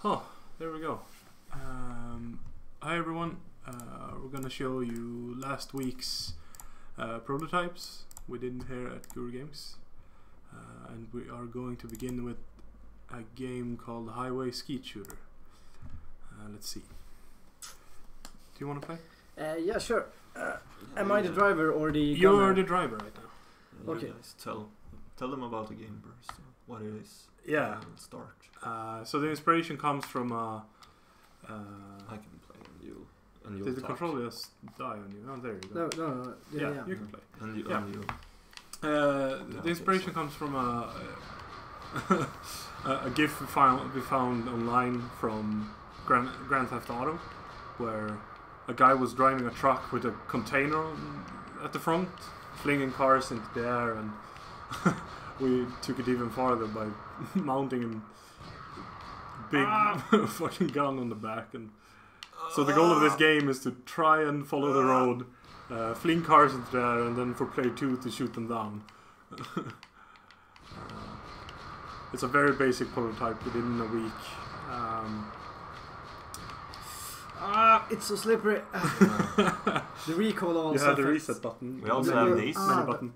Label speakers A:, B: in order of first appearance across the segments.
A: Oh, there we go. Hi everyone. We're gonna show you last week's prototypes we did here at Guru Games, and we are going to begin with a game called Highway Skeet-shooter. Let's see. Do you want to play?
B: Yeah, sure. Am I the driver or the gunner?
A: You're the driver right now.
C: Yeah,
B: Okay.
C: Guys, tell them about the game first. What it is.
A: Yeah.
C: We'll start.
A: So the inspiration comes from
C: I can play and you'll
A: did the
C: talk.
A: controller just die on you? Oh, there you go.
B: No. Yeah.
A: You can play.
C: And you,
A: Yeah.
C: and you.
A: The inspiration comes from a GIF we found online from Grand Theft Auto, where a guy was driving a truck with a container at the front, flinging cars into the air, and we took it even farther by mounting a big fucking gun on the back. And so the goal of this game is to try and follow the road, fling cars into the air, and then for player 2 to shoot them down. It's a very basic prototype we did in a week.
B: It's so slippery. The recoil also.
A: You have the
B: affects-
A: reset button.
C: We also have these.
A: Menu button.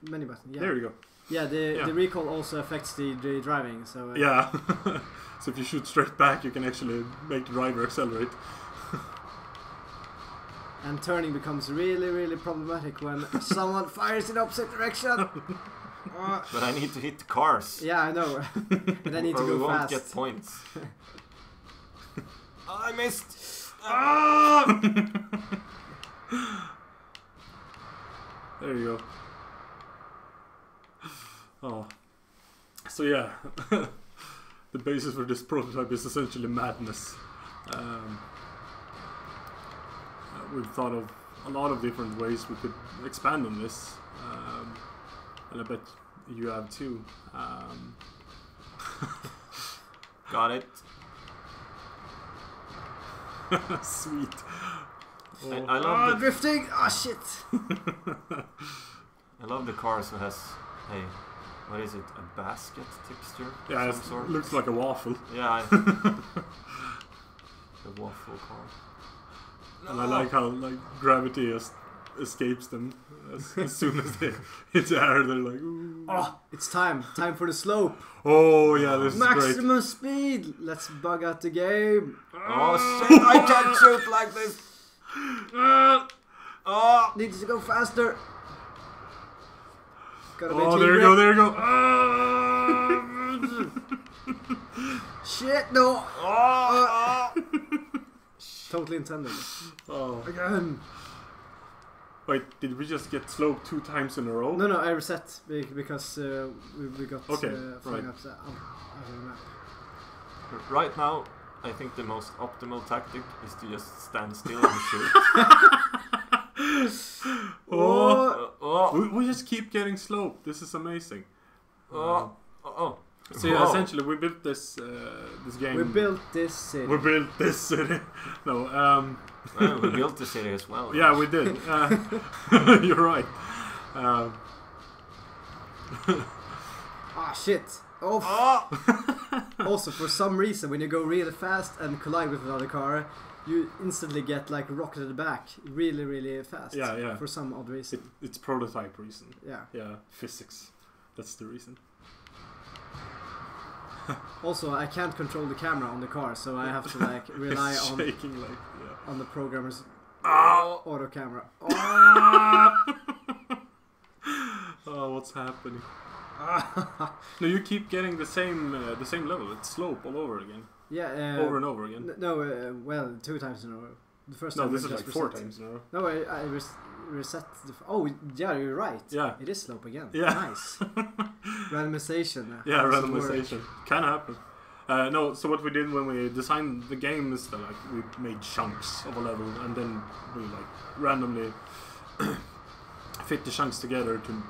B: Menu button. Yeah.
A: There you go.
B: Yeah. The recoil also affects the driving. So.
A: Yeah. So if you shoot straight back, you can actually make the driver accelerate.
B: And turning becomes really problematic when someone fires in opposite direction.
C: But I need to hit the cars.
B: Yeah, I know. But I need to
C: or we
B: go
C: won't
B: fast.
C: get points. I missed.
A: There you go. Oh. So yeah, the basis for this prototype is essentially madness. We've thought of a lot of different ways we could expand on this, and I bet you have too.
C: Got it.
A: Sweet.
C: I love the
B: Drifting! Ah, shit!
C: I love the cars who has what is it? A basket texture?
A: Yeah,
C: of some sort?
A: it looks like a waffle.
C: Yeah. The waffle car.
A: And I like how gravity escapes them as soon as they hit the air. They're like, ooh.
B: Oh, it's time for the slope.
A: Oh yeah, this is great.
B: Maximum speed. Let's bug out the game.
C: Oh shit! I can't shoot like this. Oh,
B: Needs to go faster. Gotta be
A: Oh, there you go, there you go.
B: Shit, no.
C: oh.
B: Totally intended.
A: Oh.
B: Again.
A: Wait, did we just get sloped 2 times in a row?
B: No, I reset because we got
A: Okay,
B: flying
A: right.
B: out of the map.
C: Right now, I think the most optimal tactic is to just stand still and shoot.
A: We just keep getting sloped. This is amazing.
C: Oh.
A: So yeah, essentially we built this game.
B: We built this city.
A: We built this city. No,
C: Well, we built the city as well.
A: yeah, we did. You're right.
B: Ah, shit. Oh. Also, for some reason, when you go really fast and collide with another car, you instantly get like rocketed back really fast.
A: Yeah.
B: For some odd reason.
A: It's prototype reason.
B: Yeah.
A: Yeah, physics. That's the reason.
B: Also, I can't control the camera on the car, so I have to like rely
A: It's
B: on
A: shaking like
B: on the programmer's
C: Oh.
B: auto camera.
A: Oh, what's happening? No, you keep getting the same level. It's slope all over again.
B: Yeah.
A: Over and over again.
B: Well, 2 times in a row. The first
A: No,
B: time
A: this
B: I
A: is
B: just
A: like 4
B: reset.
A: times in a row.
B: No, I reset the... Oh, yeah, you're right.
A: Yeah.
B: It is slope again.
A: Yeah.
B: Nice. Randomization.
A: Yeah,
B: How's it
A: randomization. Can happen. No, so what we did when we designed the game is that we made chunks of a level, and then we randomly fit the chunks together to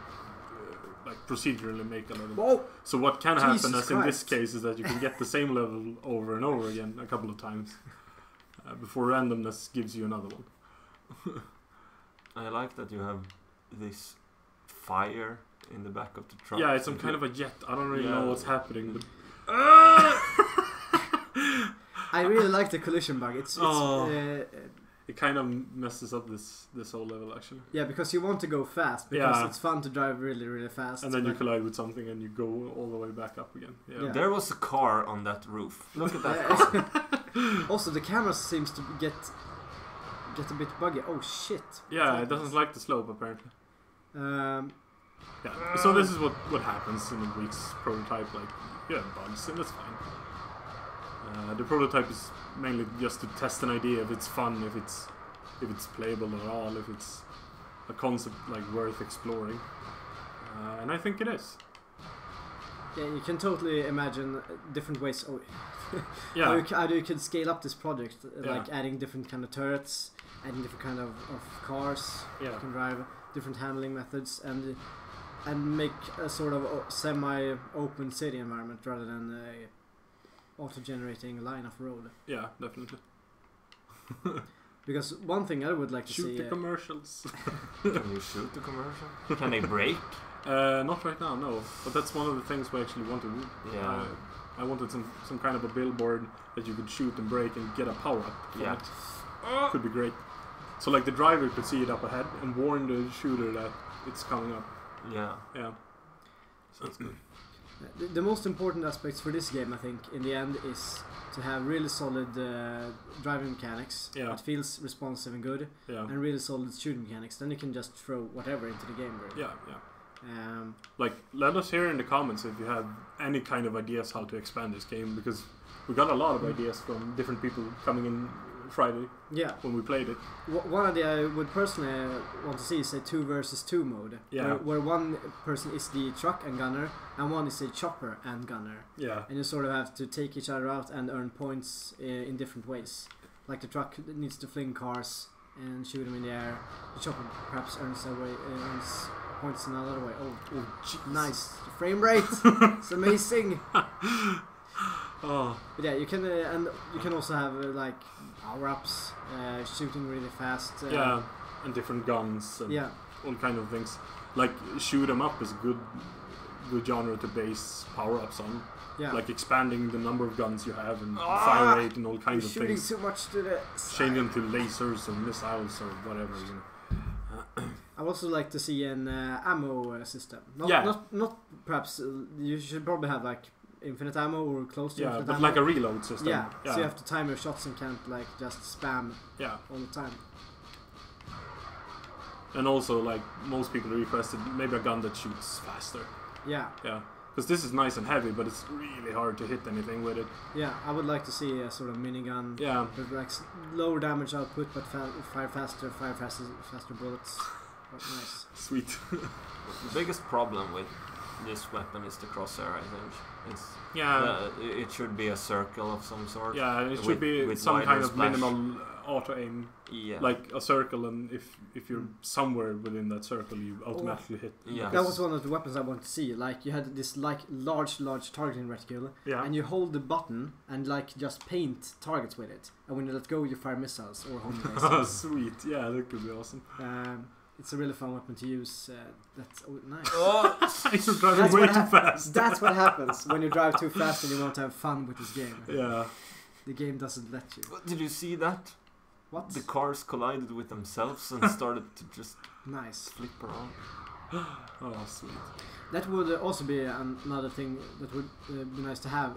A: procedurally make a level.
B: Whoa!
A: So what can happen,
B: Jesus
A: as in this
B: Christ.
A: case, is that you can get the same level over and over again a couple of times before randomness gives you another one.
C: I like that you have this fire in the back of the truck.
A: Yeah, it's some kind of a jet. I don't really know what's happening, but
B: I really like the collision bug. It's
A: it kind of messes up this whole level actually.
B: yeah, because you want to go fast because it's fun to drive really, really fast.
A: And then you collide with something and you go all the way back up again. Yeah.
C: There was a car on that roof. Look at that car.
B: Also, the camera seems to get a bit buggy. Oh shit.
A: Yeah, it doesn't like the slope apparently.
B: Yeah.
A: So this is what happens in a week's prototype. Like, bugs, and that's fine. The prototype is mainly just to test an idea if it's fun, if it's playable at all, if it's a concept like worth exploring. And I think it is.
B: Yeah, you can totally imagine different ways.
A: Yeah.
B: How you could scale up this project, like adding different kind of turrets, adding different kind of cars you can drive, different handling methods, and make a sort of semi-open city environment rather than a auto-generating line of road.
A: Yeah, definitely.
B: Because one thing I would like to see...
A: Shoot the commercials.
C: Can you shoot the commercial? Can they break?
A: Not right now, no. But that's one of the things we actually want to do.
C: Yeah.
A: I wanted some kind of a billboard that you could shoot and break and get a power-up from it. Could be great. So like the driver could see it up ahead and warn the shooter that it's coming up.
C: Yeah.
A: Yeah. Sounds good.
B: The most important aspects for this game, I think, in the end, is to have really solid driving mechanics that feels responsive and good, and really solid shooting mechanics. Then you can just throw whatever into the game, really.
A: Yeah. Like, let us hear in the comments if you have any kind of ideas how to expand this game, because we got a lot of ideas from different people coming in Friday when we played it.
B: One idea I would personally want to see is a 2 versus 2 mode, where one person is the truck and gunner, and one is a chopper and gunner. Yeah. And you sort of have to take each other out and earn points in different ways. Like the truck needs to fling cars and shoot them in the air. The chopper perhaps earns points in another way. Oh, nice. The frame rate! It's amazing! But yeah, you can and you can also have like power-ups, shooting really fast.
A: And different guns and all kind of things. Like shoot 'em up is a good genre to base power-ups on. Yeah. Like expanding the number of guns you have and fire rate and all kinds of things.
B: Shooting too much to the
A: change them to lasers or missiles or whatever.
B: I'd also like to see an ammo system. Not perhaps. You should probably have like infinite ammo or close to infinite ammo.
A: Like a reload system.
B: Yeah, so you have to time your shots and can't like just spam all the time.
A: And also, like most people requested, maybe a gun that shoots faster. Yeah. Because this is nice and heavy, but it's really hard to hit anything with it.
B: Yeah, I would like to see a sort of minigun.
A: Yeah.
B: With like lower damage output, but fire faster bullets. Nice.
A: Sweet.
C: The biggest problem with this weapon is the crosshair, I think. It should be a circle of some sort.
A: Yeah, it should be some kind of minimal auto aim. Yeah. Like a circle, and if you're somewhere within that circle, you automatically hit.
B: Yeah. That was one of the weapons I wanted to see. Like you had this like large targeting reticule, and you hold the button and like just paint targets with it, and when you let go, you fire missiles or home bases.
A: Sweet. Yeah, that could be awesome.
B: It's a really fun weapon to use. That's nice.
A: You're driving way too fast.
B: That's what happens when you drive too fast and you want to have fun with this game.
A: Yeah.
B: The game doesn't let you.
C: Did you see that?
B: What?
C: The cars collided with themselves and started to just flip around.
A: Oh, sweet.
B: That would also be another thing that would be nice to have.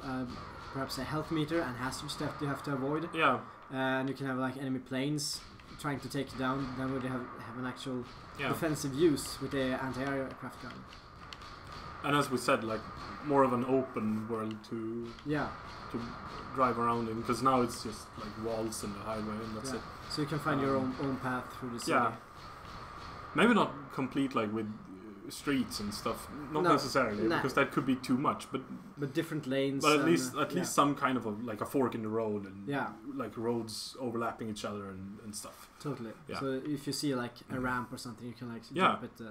B: Perhaps a health meter and hazards that you have to avoid.
A: Yeah.
B: And you can have like enemy planes trying to take you down. Then would you have an actual defensive use with the anti-aircraft gun.
A: And as we said, like more of an open world to drive around in, because now it's just like walls and the highway and that's it.
B: So you can find your own path through the city. Yeah.
A: Maybe not complete like with streets and stuff, not necessarily, because that could be too much. But
B: different lanes.
A: But at least some kind of a fork in the road and like roads overlapping each other and stuff.
B: Totally. Yeah. So if you see like a ramp or something, you can like jump it.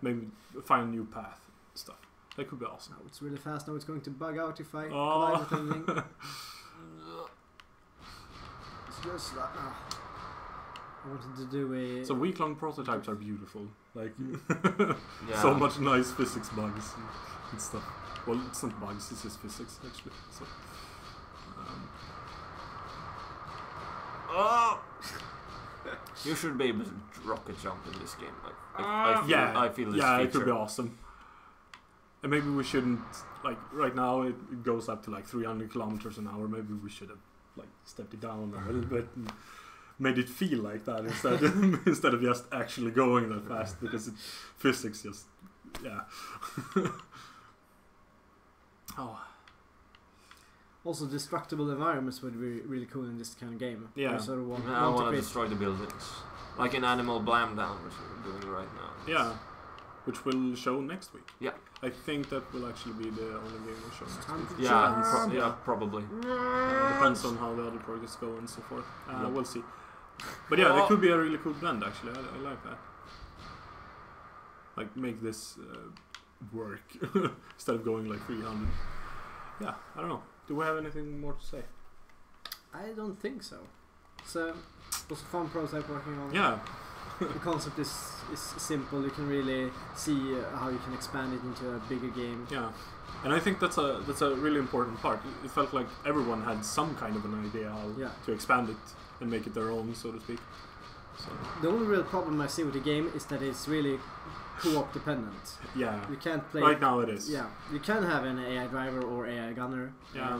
A: Maybe find a new path and stuff. That could be awesome.
B: Now it's really fast. Now it's going to bug out if I collide with anything. It's just I wanted to do a...
A: So week-long prototypes are beautiful. Like, so much nice physics bugs and stuff. Well, it's not bugs, it's just physics, actually. So,
C: Oh! You should be able to rocket jump in this game. I feel this feature.
A: It could be awesome. And maybe we shouldn't, like, right now it goes up to like 300 kilometers an hour. Maybe we should have like stepped it down a little bit and made it feel like that instead of just actually going that fast, because physics just
B: Also, destructible environments would be really cool in this kind of game.
A: Yeah.
C: I want to destroy the buildings, like in Animal Blam Down, which we're doing right now.
A: Yeah, which we'll show next week.
C: Yeah.
A: I think that will actually be the only game we'll show next week.
C: Yeah, probably.
A: Depends on how the other projects go and so forth. We'll see. But yeah, that could be a really cool blend actually. I like that. Like, make this work instead of going like 300. Yeah, I don't know. Do we have anything more to say?
B: I don't think so. So, it was a fun prototype working on.
A: Yeah.
B: The concept is simple. You can really see how you can expand it into a bigger game.
A: Yeah, and I think that's a really important part. It felt like everyone had some kind of an idea how to expand it and make it their own, so to speak. So.
B: The only real problem I see with the game is that it's really co-op dependent.
A: Yeah.
B: You can't play.
A: Right now it is.
B: Yeah, you can have an AI driver or AI gunner.
A: Yeah.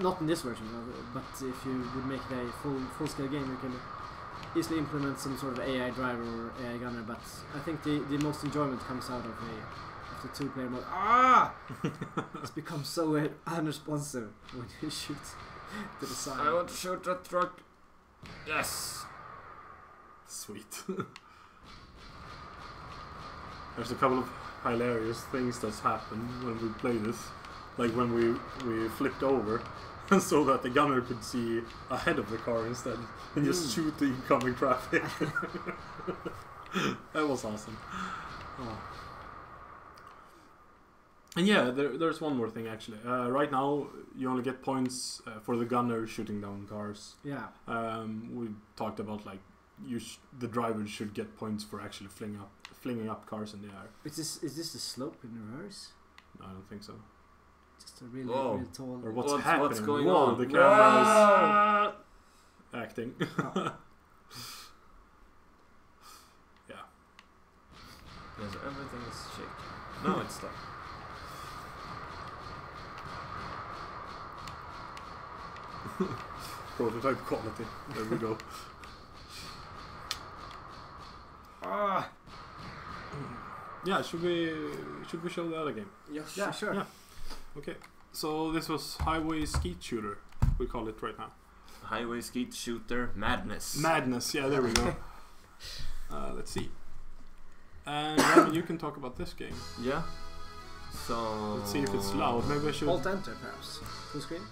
B: Not in this version, but if you would make it a full-scale game, you can easily implement some sort of AI driver or AI gunner. But I think the most enjoyment comes out of the two-player mode. It's become so unresponsive when you shoot to the side.
C: I want to shoot that truck. Yes.
A: Sweet. There's a couple of hilarious things that's happened when we play this. Like when we flipped over so that the gunner could see ahead of the car instead and just shoot the incoming traffic. That was awesome. Oh. And yeah, there's one more thing actually. Right now you only get points for the gunner shooting down cars.
B: Yeah.
A: We talked about like the driver should get points for actually flinging up cars in the air.
B: Is this the slope in reverse?
A: No, I don't think so.
B: Just a really tall.
A: Or what's happening?
C: What's going on?
A: The camera is acting. Yeah.
C: Yes, everything is shaking. No, it's stuck.
A: Prototype quality. There we go. Yeah, should we show the other game?
B: Yes. Yeah, sure.
A: Yeah. Okay. So this was Highway Skeet-shooter. We call it right now.
C: Highway Skeet-shooter Madness.
A: Madness. Yeah, there we go. Let's see. And Robin, you can talk about this game.
C: Yeah. So
A: let's see if it's loud. Maybe I should
B: Alt Enter, perhaps. Full screen.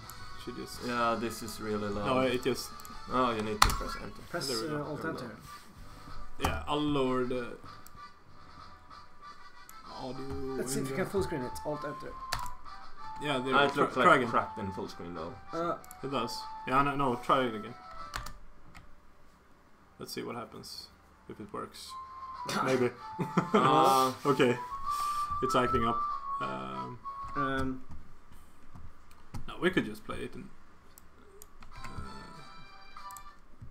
A: Should just.
C: Yeah, this is really loud.
A: No, it just.
C: Oh, you need to press enter.
B: Press Alt Enter.
A: Yeah, I'll lower the audio.
B: Let's see if you can full screen it. Alt Enter.
A: Yeah, there.
C: It looks like crap in full screen though.
A: It does. Yeah, no, try it again. Let's see what happens if it works. Maybe. Okay, it's acting up. No, we could just play it. And,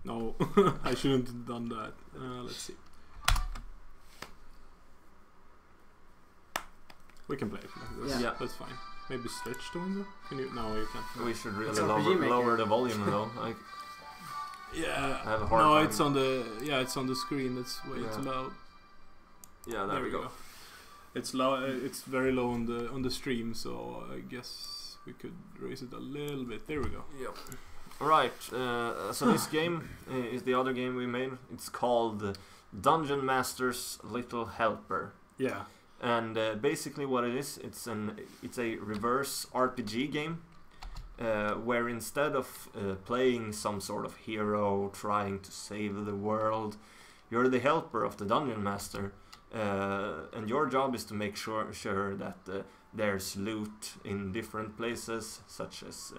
A: no, I shouldn't have done that. Let's see. We can play it like this.
C: Yeah,
A: that's fine. Maybe stretch the window. Can you? No, you can't.
C: We should really lower the volume though.
A: Yeah.
C: I have a hard time.
A: It's on the it's on the screen. It's way too loud.
C: Yeah, there we go.
A: It's low. It's very low on the stream, so I guess we could raise it a little bit. There we go.
C: Yep. Alright, so this game is the other game we made. It's called Dungeon Master's Little Helper.
A: Yeah.
C: And basically what it is, it's a reverse RPG game where instead of playing some sort of hero trying to save the world, you're the helper of the Dungeon Master. And your job is to make sure that there's loot in different places, such as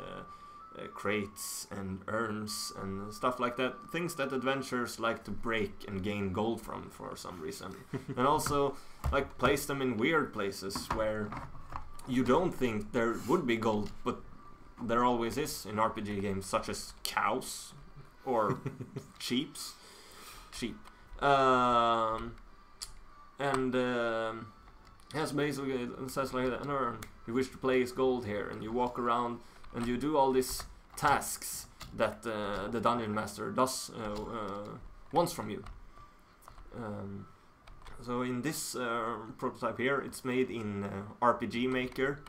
C: crates and urns and stuff like that. Things that adventurers like to break and gain gold from for some reason. And also like place them in weird places where you don't think there would be gold, but there always is in RPG games, such as cows. or cheap. Yes, basically it says like that. You wish to place gold here, and you walk around and you do all these tasks that the dungeon master wants from you. So in this prototype here, it's made in RPG Maker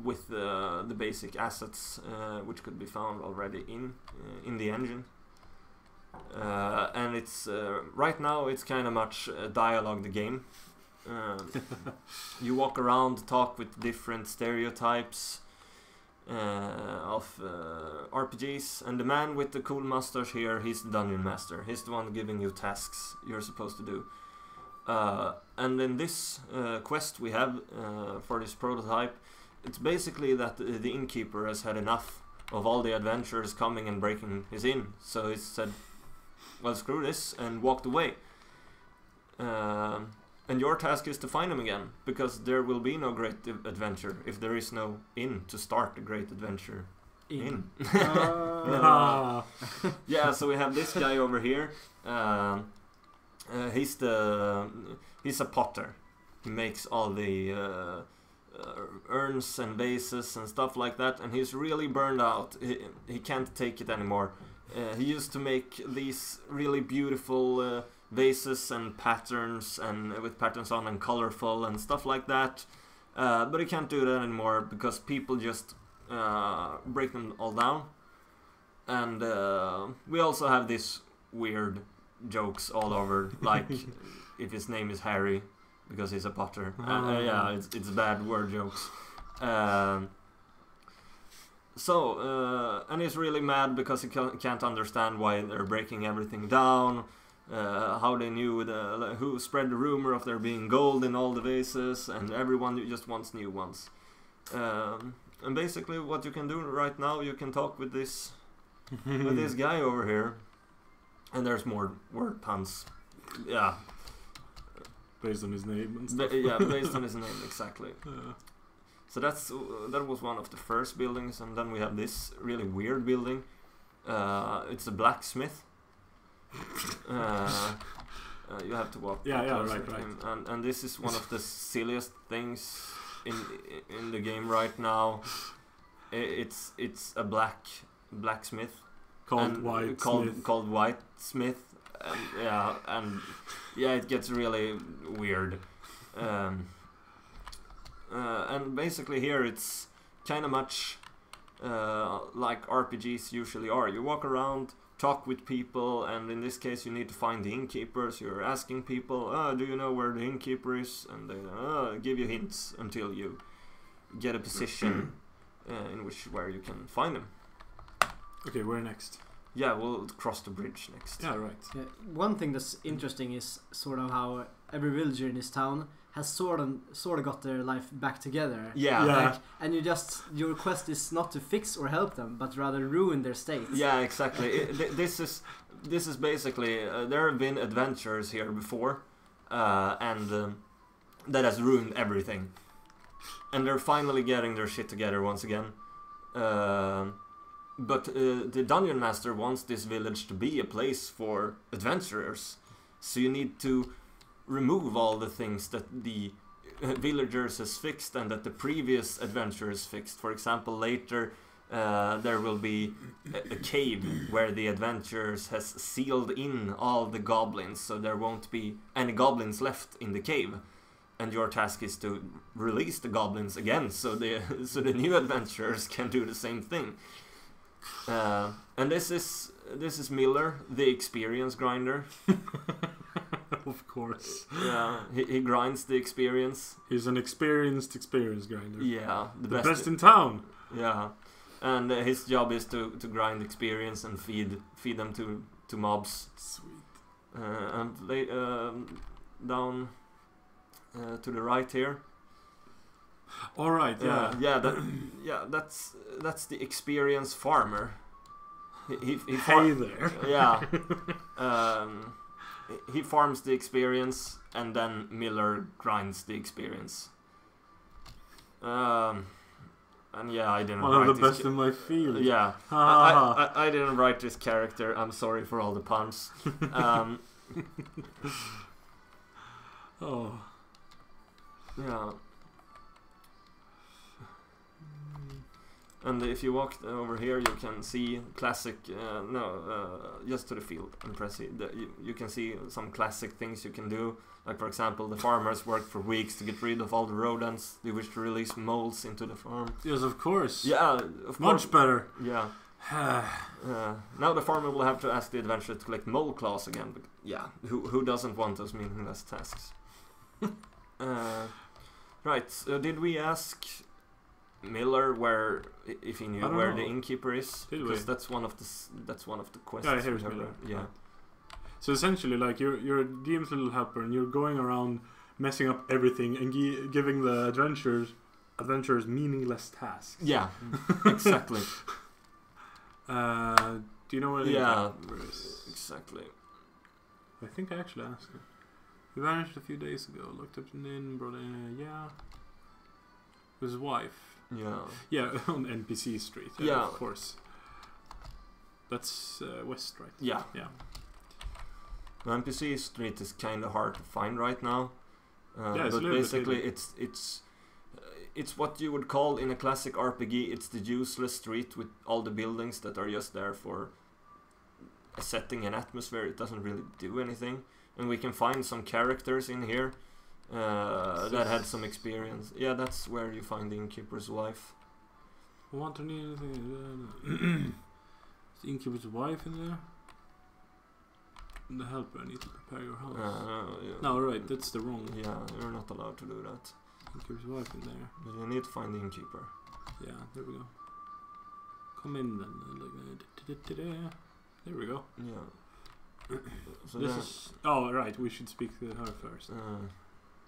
C: with the basic assets which could be found already in the engine. And it's right now it's kind of much dialogue the game. You walk around, talk with different stereotypes of RPGs, and the man with the cool mustache here, he's the dungeon master. He's the one giving you tasks you're supposed to do. And in this quest we have for this prototype, it's basically that the innkeeper has had enough of all the adventurers coming and breaking his inn, so he said, well, screw this, and walked away. And your task is to find him again, because there will be no great adventure if there is no inn to start the great adventure in. Yeah, so we have this guy over here. He's a potter. He makes all the urns and vases and stuff like that, and he's really burned out. He can't take it anymore. He used to make these really beautiful vases and patterns, and with patterns on and colorful and stuff like that, but he can't do that anymore because people just break them all down. And we also have these weird jokes all over, like if his name is Harry because he's a potter. Yeah, it's bad word jokes. And he's really mad because he can't understand why they're breaking everything down. How they knew who spread the rumor of there being gold in all the vases, and everyone just wants new ones. And basically what you can do right now, you can talk with this guy over here, and there's more word puns. Yeah.
A: Based on his name and stuff.
C: Yeah, based on his name, exactly. So that was one of the first buildings, and then we have this really weird building. It's a blacksmith. You have to walk. Right. And this is one of the silliest things in the game right now. It's a blacksmith
A: called
C: Whitesmith. And it gets really weird. And basically here it's kind of much like RPGs usually are. You walk around, talk with people, and in this case you need to find the innkeepers. You're asking people, do you know where the innkeeper is? And they give you hints until you get a position where you can find them.
A: Okay, where next?
C: Yeah, we'll cross the bridge next.
A: Yeah, right.
B: One thing that's interesting is sort of how every villager in this town has sort of got their life back together.
C: Yeah.
B: And your quest is not to fix or help them, but rather ruin their state.
C: Yeah, exactly. This is basically there have been adventures here before, and that has ruined everything. And they're finally getting their shit together once again. But the dungeon master wants this village to be a place for adventurers. So you need to remove all the things that the villagers has fixed and that the previous adventurers fixed. For example, later there will be a cave where the adventurers has sealed in all the goblins, so there won't be any goblins left in the cave. And your task is to release the goblins again, so the new adventurers can do the same thing. And this is Miller, the experience grinder.
A: Of course.
C: Yeah, he grinds the experience.
A: He's an experienced experience grinder.
C: Yeah,
A: the best in town.
C: Yeah, and his job is to grind experience and feed them to mobs.
A: Sweet.
C: And they down to the right here.
A: All right. Yeah.
C: That's the experience farmer. He
A: there.
C: Yeah. He farms the experience, and then Miller grinds the experience. And yeah, I didn't
A: one
C: write
A: of the best in my field.
C: Yeah. I didn't write this character. I'm sorry for all the puns.
A: Oh.
C: Yeah. And if you walk over here, you can see classic. Just to the field and press it. You can see some classic things you can do. Like for example, the farmers worked for weeks to get rid of all the rodents. They wish to release moles into the farm.
A: Yes, of course.
C: Yeah, of course.
A: Much better.
C: Yeah. Now the farmer will have to ask the adventurer to collect mole claws again. But yeah, who doesn't want those meaningless tasks? Right. Did we ask Miller if he knew where the innkeeper is? Because that's one of the quests.
A: Yeah, here's Miller.
C: Yeah.
A: So essentially, like you're a DM's little helper, and you're going around messing up everything and giving the adventurers meaningless tasks.
C: Yeah, exactly.
A: Do you know where the innkeeper is?
C: Exactly.
A: I think I actually asked him. He vanished a few days ago. Looked up an inn, brought in. Yeah. With his wife.
C: Yeah.
A: Yeah, on NPC Street. Yeah, of course. That's west, right?
C: Yeah.
A: Yeah.
C: NPC Street is kind of hard to find right now.
A: But
C: basically it's what you would call in a classic RPG, it's the useless street with all the buildings that are just there for a setting and atmosphere. It doesn't really do anything. And we can find some characters in here that had some experience. Yeah, that's where you find the innkeeper's wife.
A: Want to need anything? Is the innkeeper's wife in there? And the helper, I need to prepare your house.
C: Yeah.
A: No, right, that's the wrong.
C: Yeah, you're not allowed to do that.
A: Innkeeper's wife in there.
C: But you need to find the innkeeper.
A: Yeah, there we go. Come in then. There we go.
C: Yeah. So
A: this is. Oh, right, we should speak to her first.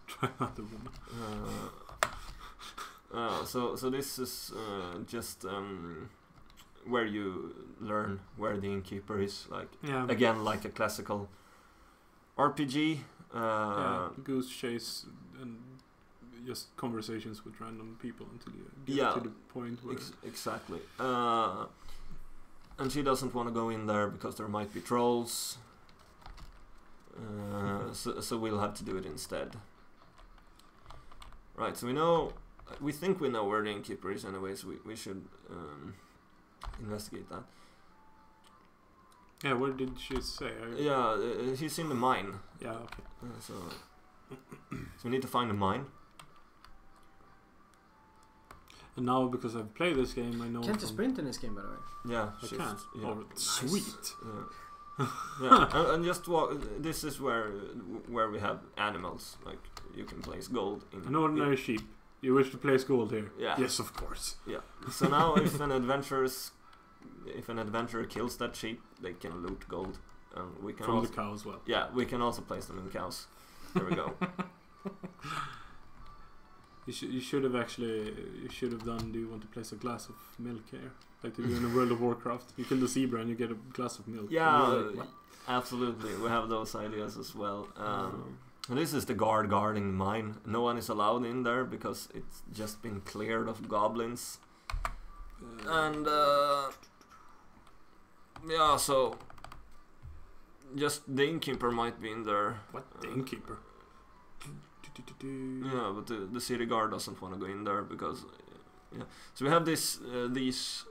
A: Try not the woman.
C: So this is just where you learn where the innkeeper is, like again like a classical RPG.
A: Goose chase and just conversations with random people until you get to the point where
C: exactly. And she doesn't want to go in there because there might be trolls. So we'll have to do it instead. Right. So we think we know where the innkeeper is. Anyways, we should. Investigate that.
A: Yeah, what did she say?
C: He's in the mine.
A: Yeah, okay.
C: So we need to find the mine. And
A: now, because I've played this game, I know.
B: Can't you sprint in this game, by the way?
C: Yeah,
A: I can.
C: Yeah.
A: Oh, sweet.
C: Yeah, and just walk. This is where we have animals. Like you can place gold in.
A: An ordinary sheep. You wish to place gold here?
C: Yeah.
A: Yes, of course.
C: Yeah. So now, if an adventurer kills that sheep, they can loot gold, and we can
A: from the cow as well.
C: Yeah, we can also place them in cows. There we go.
A: You should have done. Do you want to place a glass of milk here, like they do in the World of Warcraft? You kill the zebra and you get a glass of milk.
C: Yeah, absolutely. We have those ideas as well. This is the guarding the mine. No one is allowed in there because it's just been cleared of goblins. And so just the innkeeper might be in there.
A: What, the innkeeper?
C: Yeah, but the city guard doesn't want to go in there because So we have these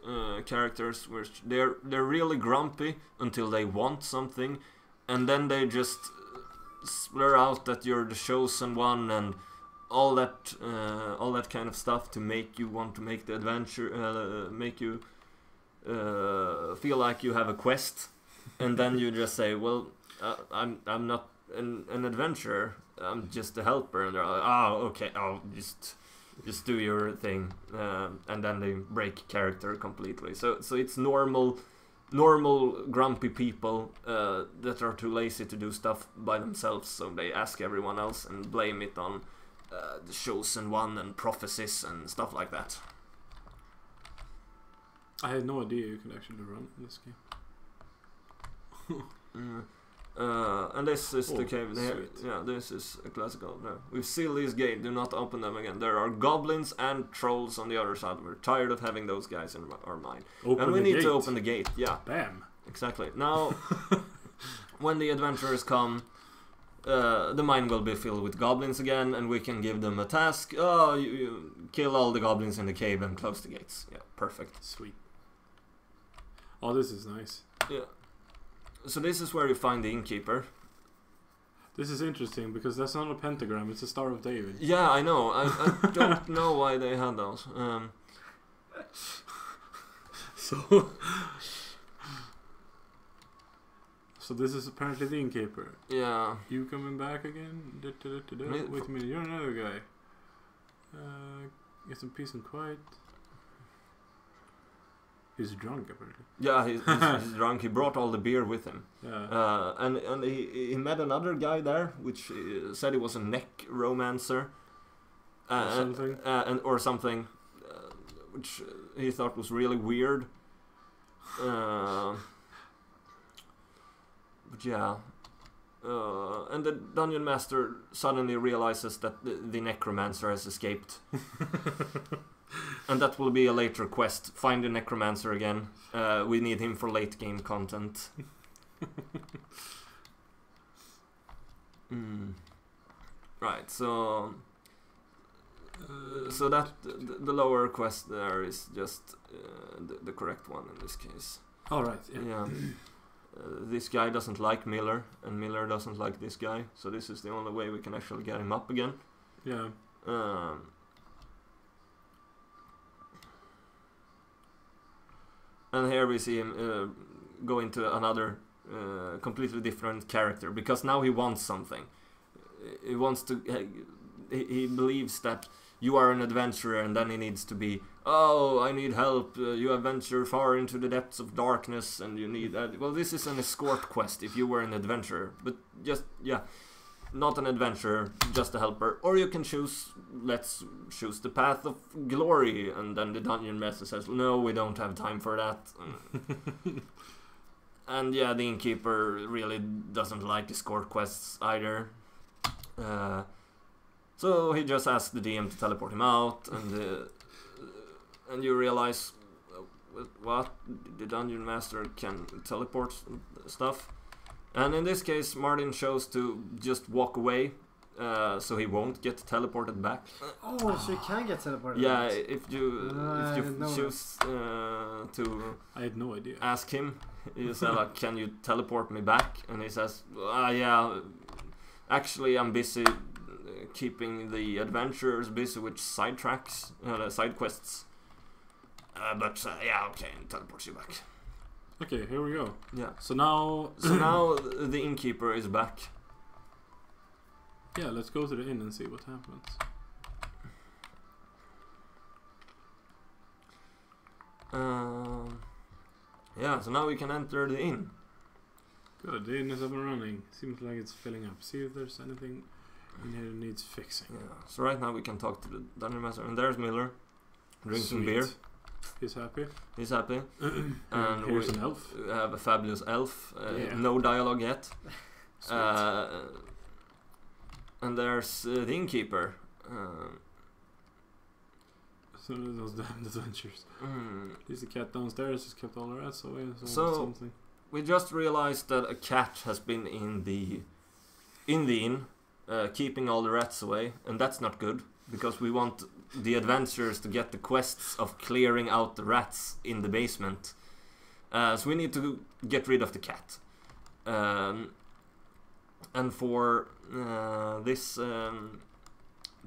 C: characters which they're really grumpy until they want something, and then they just slur out that you're the chosen one and all that kind of stuff to make you want to make the adventure, make you feel like you have a quest, and then you just say, well, I'm not an adventurer, I'm just a helper, and they're like, oh, okay, oh, just do your thing, and then they break character completely. So it's normal grumpy people that are too lazy to do stuff by themselves, so they ask everyone else and blame it on the chosen one and prophecies and stuff like that.
A: I had no idea you could actually run in this game.
C: And this is the cave here. Yeah, this is a classical. No. We've sealed this gate. Do not open them again. There are goblins and trolls on the other side. We're tired of having those guys in our mine. And we need to open the gate. Yeah.
A: Bam.
C: Exactly. Now, when the adventurers come, the mine will be filled with goblins again, and we can give them a task. Oh, you kill all the goblins in the cave and close the gates. Yeah, perfect.
A: Sweet. Oh, this is nice.
C: Yeah. So this is where you find the innkeeper.
A: This is interesting because that's not a pentagram, it's a Star of David.
C: Yeah, I know. I don't know why they had those.
A: So this is apparently the innkeeper.
C: Yeah.
A: You coming back again? Wait a minute, you're another guy. Get some peace and quiet. He's drunk apparently.
C: Yeah, he's drunk. He brought all the beer with him.
A: Yeah.
C: And he met another guy there, which said he was a neck romancer. Or something, which he thought was really weird. But yeah. And the dungeon master suddenly realizes that the necromancer has escaped. And that will be a later quest. Find the necromancer again. We need him for late game content. Right, so that the lower quest there is just the correct one in this case.
A: All right. Yeah.
C: This guy doesn't like Miller, and Miller doesn't like this guy. So this is the only way we can actually get him up again.
A: Yeah.
C: And here we see him go into another completely different character, because now he wants something. He wants to. He believes that you are an adventurer, and then he needs to be. Oh, I need help. You have ventured far into the depths of darkness, and you need. Well, this is an escort quest. If you were an adventurer, but not an adventurer, just a helper. Or you can choose. Let's choose the path of glory, and then the dungeon master says, "No, we don't have time for that." And yeah, the innkeeper really doesn't like escort quests either. So he just asks the DM to teleport him out, and you realize, what? The dungeon master can teleport stuff. And in this case, Martin chose to just walk away, so he won't get teleported back.
B: Oh, so he can get teleported
C: yeah,
B: back?
C: if you choose to
A: I had no idea.
C: Ask him, you say like, can you teleport me back? And he says, yeah, actually I'm busy keeping the adventurers busy with side tracks, side quests. But yeah, okay, and teleports you back.
A: Okay, here we go.
C: Yeah.
A: So now
C: the innkeeper is back.
A: Yeah, let's go to the inn and see what happens.
C: Yeah, so now we can enter the inn.
A: Good, the inn is up and running. Seems like it's filling up. See if there's anything in here that needs fixing.
C: Yeah. So right now we can talk to the dungeon master, and there's Miller, drinking beer.
A: He's happy.
C: He's happy.
A: And here's an elf.
C: We have a fabulous elf. No dialogue yet. And there's the innkeeper.
A: So those damned adventures. There's a cat downstairs. Has kept all the rats away.
C: So
A: something.
C: We just realized that a cat has been in the inn, keeping all the rats away, and that's not good, because we want the adventurers to get the quests of clearing out the rats in the basement. So we need to get rid of the cat. And for this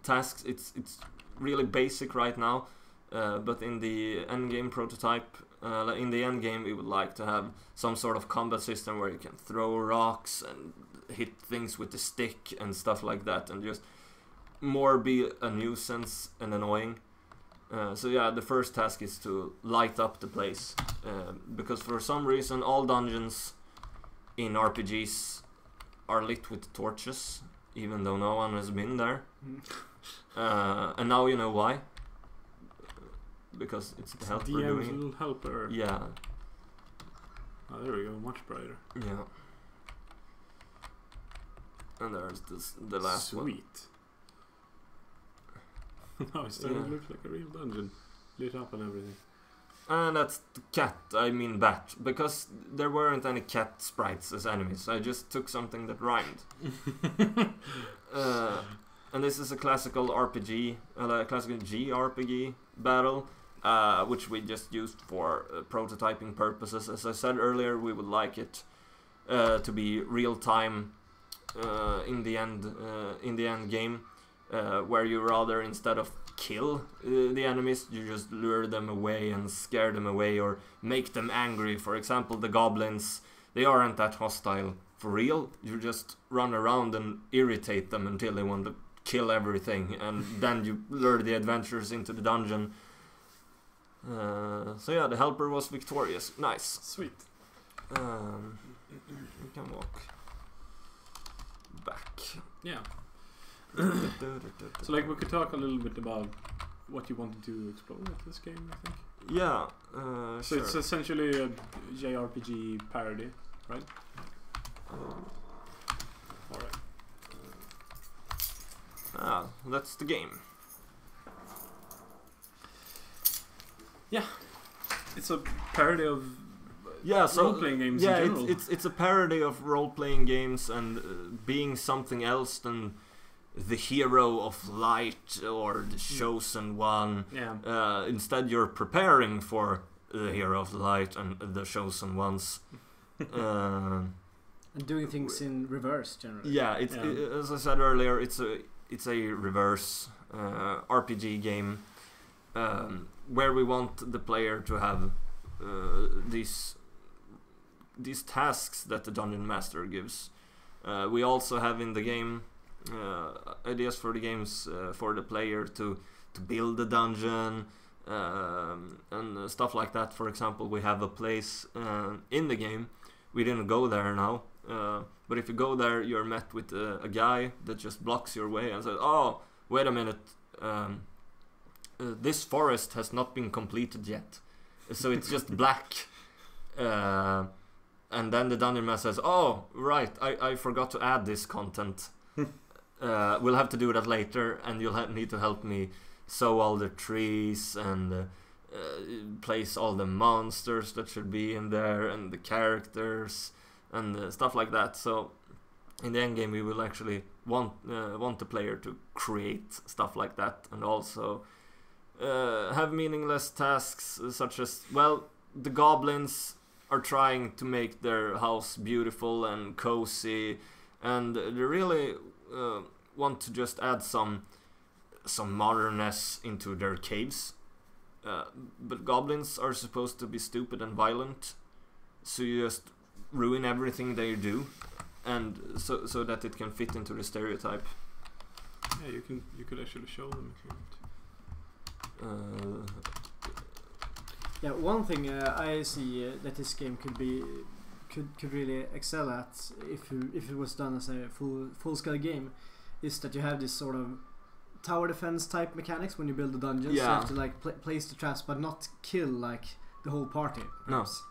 C: task, it's really basic right now, but in the endgame prototype, in the endgame, we would like to have some sort of combat system where you can throw rocks and hit things with the stick and stuff like that, and just more be a nuisance and annoying. So yeah, the first task is to light up the place, because for some reason all dungeons in RPGs are lit with torches, even though no one has been there. And now you know why. Because it's the helper doing it.
A: Little helper.
C: Yeah.
A: Oh, there we go. Much brighter.
C: Yeah. And there's the last one.
A: Sweet. No, it still looks like a real dungeon. Lit up and everything.
C: And that's the cat, I mean bat. Because there weren't any cat sprites as enemies. I just took something that rhymed. And this is a classical RPG, classical JRPG battle, which we just used for prototyping purposes. As I said earlier, we would like it to be real time in the end game, where you rather, instead of kill the enemies, you just lure them away and scare them away or make them angry. For example, the goblins, they aren't that hostile for real. You just run around and irritate them until they want to kill everything, and then you lure the adventurers into the dungeon. So yeah, the helper was victorious. Nice.
A: Sweet.
C: We can walk back.
A: Yeah. So like we could talk a little bit about what you wanted to explore with this game, I think.
C: Yeah.
A: So
C: sure.
A: it's essentially a JRPG parody, right? Alright.
C: That's the game.
A: Yeah. It's a parody of
C: so
A: role-playing games in general.
C: It's a parody of role-playing games and being something else than the hero of light or the chosen one.
A: Yeah.
C: Instead, you're preparing for the hero of light and the chosen ones.
B: And doing things in reverse, generally.
C: Yeah, as I said earlier, it's a reverse RPG game where we want the player to have these tasks that the dungeon master gives. We also have in the game ideas for the games for the player to build a dungeon and stuff like that. For example, we have a place in the game. We didn't go there now, but if you go there, you're met with a guy that just blocks your way and says, "Oh, wait a minute, this forest has not been completed yet," so it's just black. And then the dungeon master says, "Oh, right, I forgot to add this content. We'll have to do that later, and you'll need to help me sow all the trees and place all the monsters that should be in there and the characters and stuff like that." So in the end game, we will actually want the player to create stuff like that, and also have meaningless tasks such as, well, the goblins are trying to make their house beautiful and cozy, and they really want to just add some modernness into their caves. But goblins are supposed to be stupid and violent, so you just ruin everything they do, and so that it can fit into the stereotype.
A: Yeah, you could actually show them if you want.
B: Yeah, one thing I see that this game could really excel at if it was done as a full scale game is that you have this sort of tower defense type mechanics when you build the dungeons.
C: Yeah.
B: You have to like place the traps but not kill like the whole party. Perhaps. No.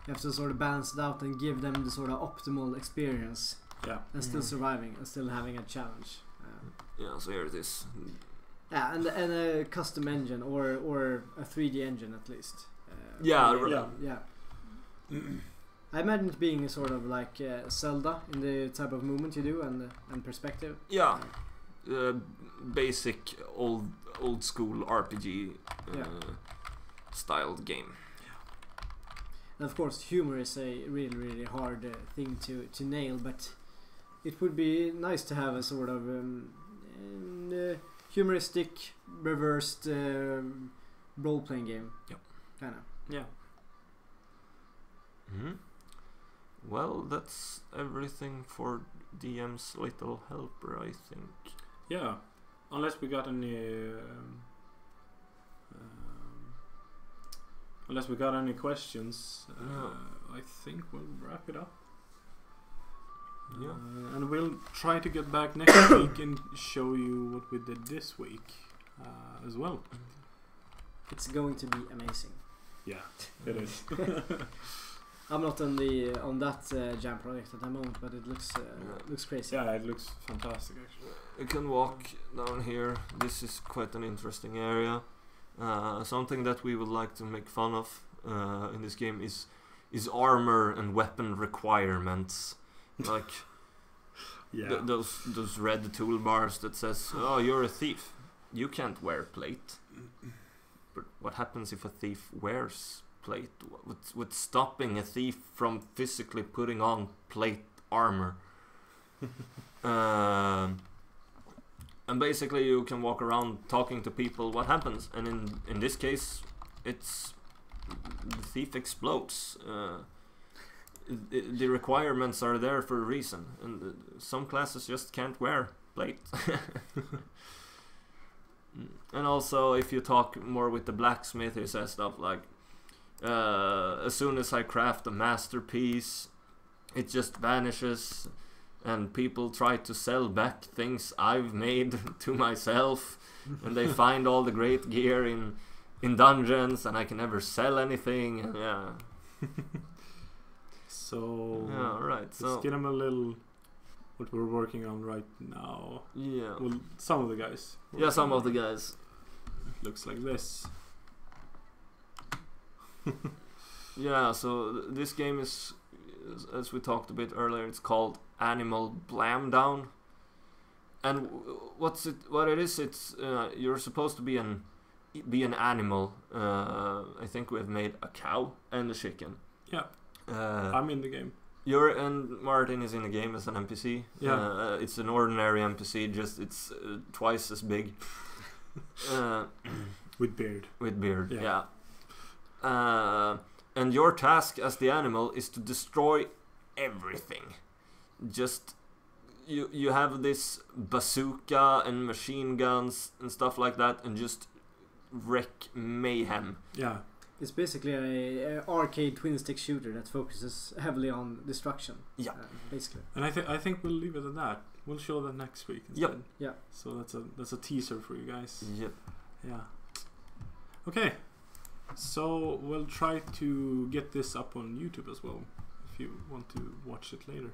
B: You have to sort of balance it out and give them the sort of optimal experience.
A: Yeah.
B: And still surviving and still having a challenge.
C: Yeah, so here it is.
B: Yeah, and a custom engine or a 3D engine at least.
C: Yeah.
B: I imagine it being a sort of like Zelda in the type of movement you do and perspective.
C: Yeah, basic old school RPG styled game.
B: And of course, humor is a really hard thing to nail, but it would be nice to have a sort of humoristic, reversed role-playing game.
C: Yep.
B: Kind of.
A: Yeah.
C: Mm-hmm. Well, that's everything for DM's Little Helper, I think.
A: Yeah. Unless we got any... unless we got any questions, I think we'll wrap it up.
C: Yeah.
A: And we'll try to get back next week and show you what we did this week as well.
B: It's going to be amazing.
A: Yeah, it is.
B: I'm not on that jam project at the moment, but it looks crazy.
A: Yeah, it looks fantastic actually.
C: You can walk down here. This is quite an interesting area. Something that we would like to make fun of in this game is armor and weapon requirements. Like those red toolbars that says, "Oh, you're a thief. You can't wear plate." But what happens if a thief wears plate? What's stopping a thief from physically putting on plate armor? And basically you can walk around talking to people. What happens? And in this case, it's the thief explodes. The requirements are there for a reason, and some classes just can't wear plate. And also, if you talk more with the blacksmith, he says stuff like, as soon as I craft a masterpiece, it just vanishes, and people try to sell back things I've made to myself, and they find all the great gear in dungeons, and I can never sell anything. Yeah.
A: So
C: yeah, right.
A: Let's get them a little what we're working on right now.
C: Yeah.
A: Well, some of the guys.
C: Yeah, some of the guys.
A: Looks like this.
C: Yeah, so this game is, as we talked a bit earlier, it's called Animal Blam Down. And what it is, it's you're supposed to be an animal. I think we've made a cow and a chicken.
A: Yeah. I'm in the game.
C: And Martin is in the game as an NPC.
A: Yeah.
C: It's an ordinary NPC, just it's twice as big.
A: With beard.
C: With beard, yeah. And your task as the animal is to destroy everything. Just you have this bazooka and machine guns and stuff like that, and just wreak mayhem.
A: Yeah.
B: It's basically a arcade twin stick shooter that focuses heavily on destruction.
C: Yeah,
B: basically.
A: And I think we'll leave it at that. We'll show that next week instead.
C: Yep.
B: Yeah.
A: So that's a teaser for you guys.
C: Yep.
A: Yeah. Okay. So we'll try to get this up on YouTube as well if you want to watch it later.